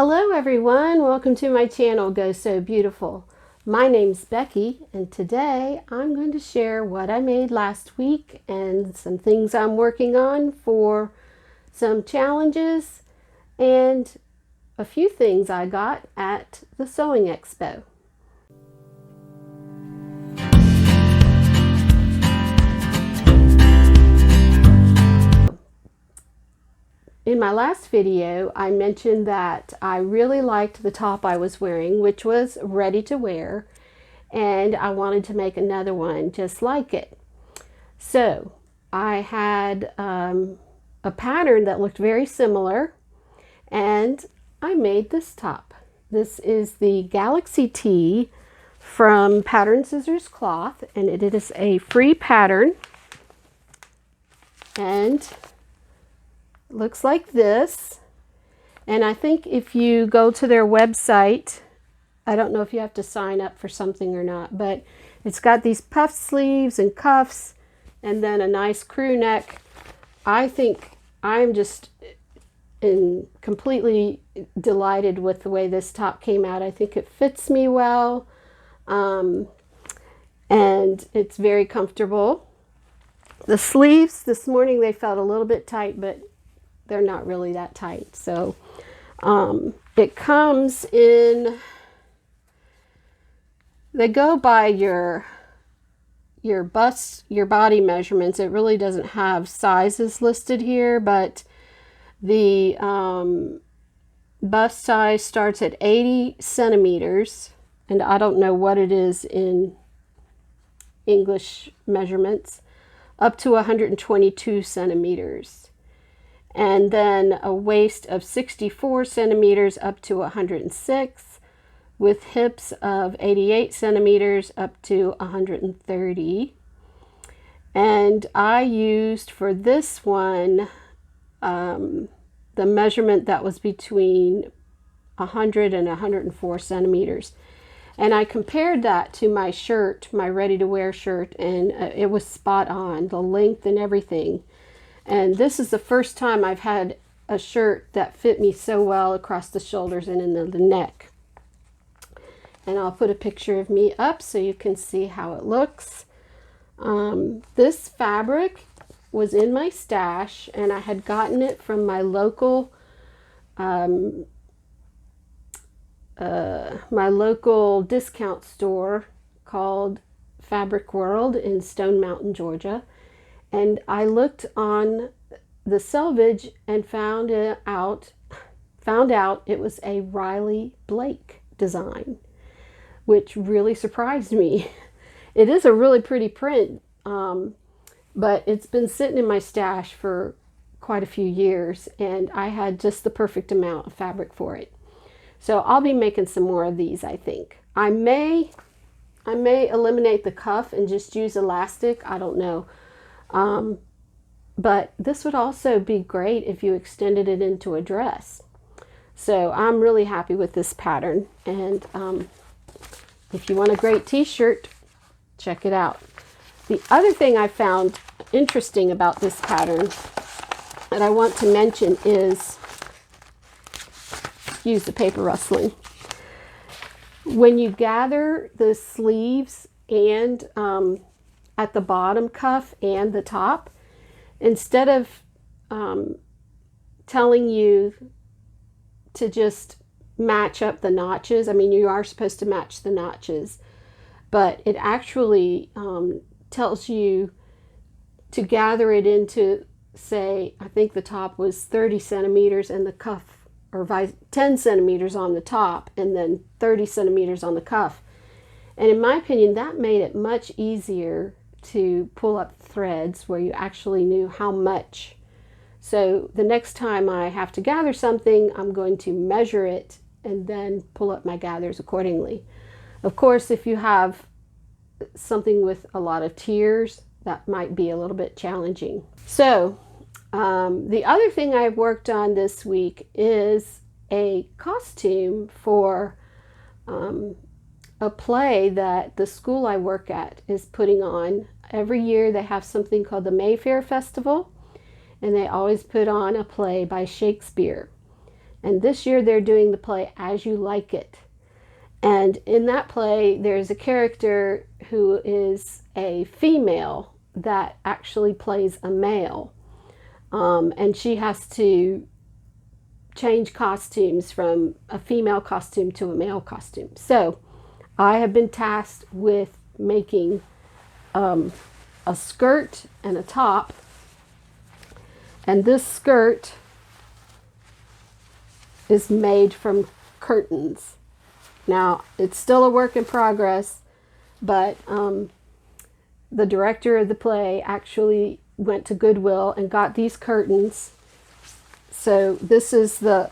Hello everyone, welcome to my channel Go Sew Beautiful. My name's Becky and today I'm going to share what I made last week and some things I'm working on for some challenges and a few things I got at the Sewing Expo. In my last video, I mentioned that I really liked the top I was wearing, which was ready to wear, and I wanted to make another one just like it. So I had a pattern that looked very similar, and I made this top. This is the Galaxy Tee from pattern.scissors.cloth, and it is a free pattern, and looks like this. And I think if you go to their website, I don't know if you have to sign up for something or not, but it's got these puff sleeves and cuffs and then a nice crew neck. I think I'm just completely delighted with the way this top came out. I think it fits me well, and it's very comfortable. The sleeves this morning, they felt a little bit tight, but they're not really that tight. So it comes in, they go by your bust, your body measurements. It really doesn't have sizes listed here, but the bust size starts at 80 centimeters, and I don't know what it is in English measurements, up to 122 centimeters. And then a waist of 64 centimeters up to 106, with hips of 88 centimeters up to 130. And I used for this one the measurement that was between 100 and 104 centimeters. And I compared that to my shirt, my ready-to-wear shirt, and it was spot on, the length and everything. And this is the first time I've had a shirt that fit me so well across the shoulders and in the neck. And I'll put a picture of me up so you can see how it looks. This fabric was in my stash, and I had gotten it from my local discount store called Fabric World in Stone Mountain, Georgia. And I looked on the selvage and found out it was a Riley Blake design, which really surprised me. It is a really pretty print, but it's been sitting in my stash for quite a few years, and I had just the perfect amount of fabric for it. So I'll be making some more of these, I think. I may eliminate the cuff and just use elastic. I don't know. But this would also be great if you extended it into a dress. So I'm really happy with this pattern, and if you want a great t-shirt, check it out. The other thing I found interesting about this pattern that I want to mention is, excuse the paper rustling, when you gather the sleeves and at the bottom cuff and the top, instead of telling you to just match up the notches, I mean, you are supposed to match the notches, but it actually tells you to gather it into, say, I think the top was 30 centimeters and the cuff, or 10 centimeters on the top and then 30 centimeters on the cuff. And in my opinion, that made it much easier to pull up threads where you actually knew how much. So the next time I have to gather something, I'm going to measure it and then pull up my gathers accordingly. Of course, if you have something with a lot of tiers, that might be a little bit challenging. So the other thing I've worked on this week is a costume for a play that the school I work at is putting on. Every year they have something called the Mayfair Festival, and they always put on a play by Shakespeare. And this year they're doing the play As You Like It. And in that play, there's a character who is a female that actually plays a male. And she has to change costumes from a female costume to a male costume. So I have been tasked with making a skirt and a top. And this skirt is made from curtains. Now, it's still a work in progress, but the director of the play actually went to Goodwill and got these curtains. So this is the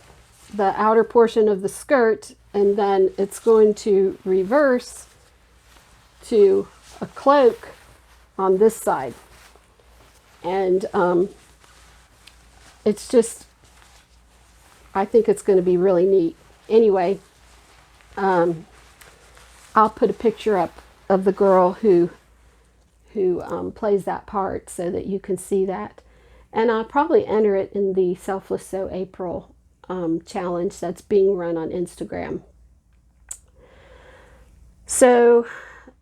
outer portion of the skirt, and then it's going to reverse to a cloak on this side. And it's just, I think it's going to be really neat. Anyway, I'll put a picture up of the girl who plays that part so that you can see that. And I'll probably enter it in the Selfless Sew April challenge that's being run on Instagram. So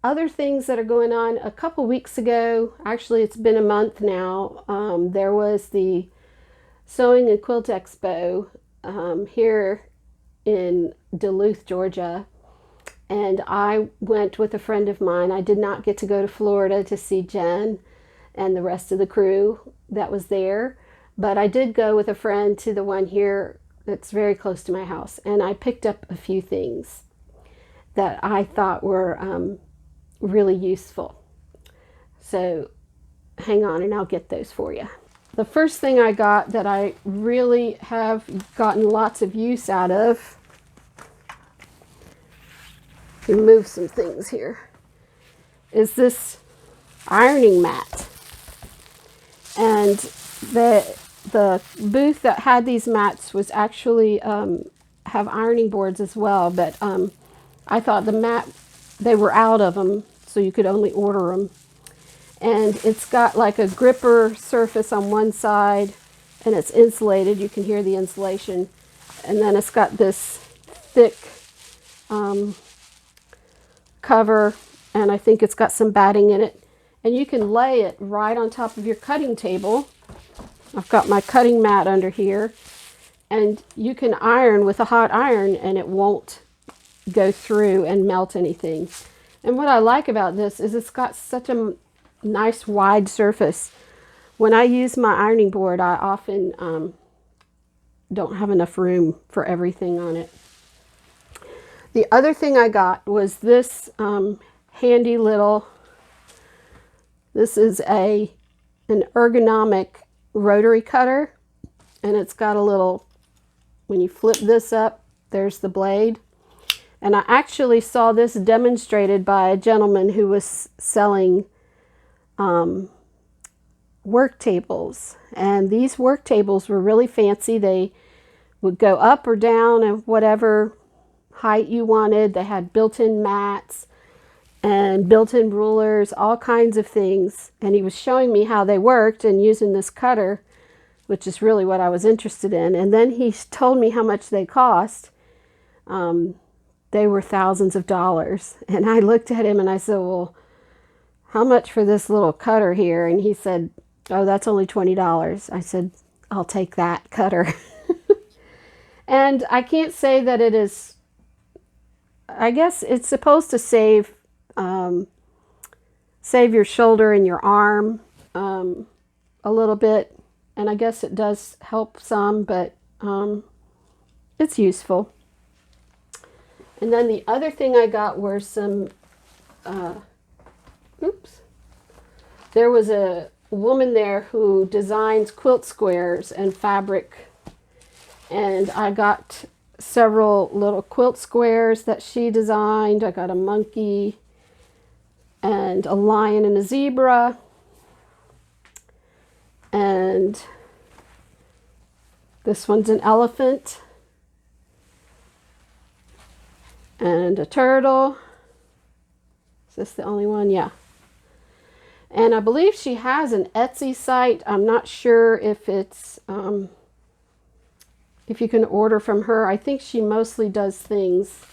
other things that are going on, a couple weeks ago, actually it's been a month now, there was the Sewing and Quilt Expo here in Duluth, Georgia. And I went with a friend of mine. I did not get to go to Florida to see Jen and the rest of the crew that was there, but I did go with a friend to the one here that's very close to my house, and I picked up a few things that I thought were really useful. So hang on and I'll get those for you. The first thing I got that I really have gotten lots of use out of, remove some things here, is this ironing mat. And the booth that had these mats was actually have ironing boards as well, but I thought the mat, they were out of them, so you could only order them. And it's got like a gripper surface on one side, and it's insulated. You can hear the insulation. And then it's got this thick cover, and I think it's got some batting in it. And you can lay it right on top of your cutting table. I've got my cutting mat under here. And you can iron with a hot iron, and it won't go through and melt anything. And what I like about this is it's got such a nice wide surface. When I use my ironing board, I often don't have enough room for everything on it. The other thing I got was this handy little, this is an ergonomic rotary cutter, and it's got a little, when you flip this up, there's the blade. And I actually saw this demonstrated by a gentleman who was selling work tables. And these work tables were really fancy. They would go up or down at whatever height you wanted. They had built-in mats and built-in rulers, all kinds of things. And he was showing me how they worked and using this cutter, which is really what I was interested in. And then he told me how much they cost. They were thousands of dollars. And I looked at him and I said, well, how much for this little cutter here? And he said, oh, that's only $20. I said, I'll take that cutter. And I can't say that it is, I guess it's supposed to save your shoulder and your arm a little bit. And I guess it does help some, but it's useful. And then the other thing I got were some, there was a woman there who designs quilt squares and fabric. And I got several little quilt squares that she designed. I got a monkey and a lion and a zebra. And this one's an elephant. And a turtle. Is this the only one? Yeah. And I believe she has an Etsy site. I'm not sure if it's if you can order from her. I think she mostly does things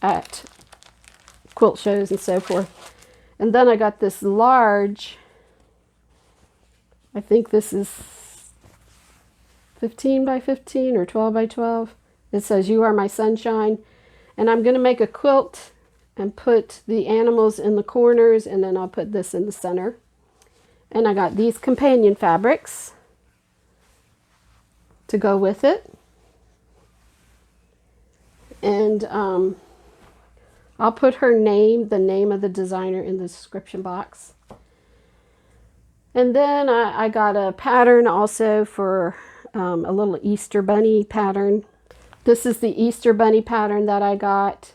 at quilt shows and so forth. And then I got this large, I think this is 15 by 15 or 12 by 12. It says, "You are my sunshine." And I'm going to make a quilt and put the animals in the corners, and then I'll put this in the center. And I got these companion fabrics to go with it. And I'll put her name, the name of the designer, in the description box. And then I got a pattern also for a little Easter bunny pattern. This is the Easter bunny pattern that I got.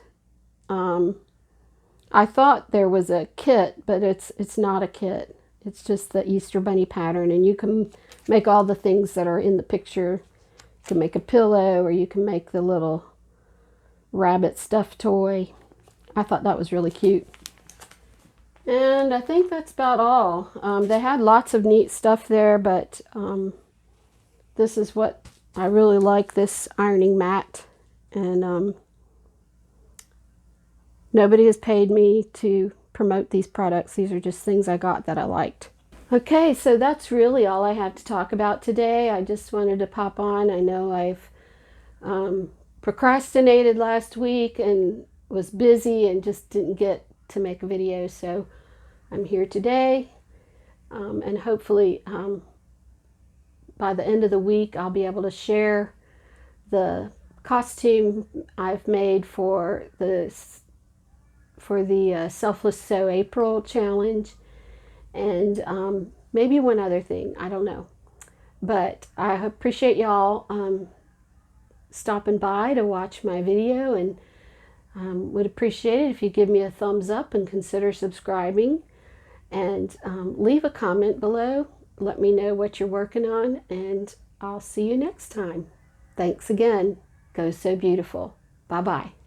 I thought there was a kit, but it's not a kit. It's just the Easter bunny pattern, and you can make all the things that are in the picture. You can make a pillow, or you can make the little rabbit stuffed toy. I thought that was really cute. And I think that's about all. They had lots of neat stuff there, but this is what I really like, this ironing mat. And nobody has paid me to promote these products. These are just things I got that I liked. Okay, so that's really all I have to talk about today. I just wanted to pop on. I know I've procrastinated last week and was busy and just didn't get to make a video, so I'm here today, and hopefully by the end of the week I'll be able to share the costume I've made for the Selfless Sew April challenge, and maybe one other thing, I don't know. But I appreciate y'all stopping by to watch my video, and would appreciate it if you give me a thumbs up and consider subscribing, and leave a comment below. Let me know what you're working on, and I'll see you next time. Thanks again. Go Sew Beautiful. Bye-bye.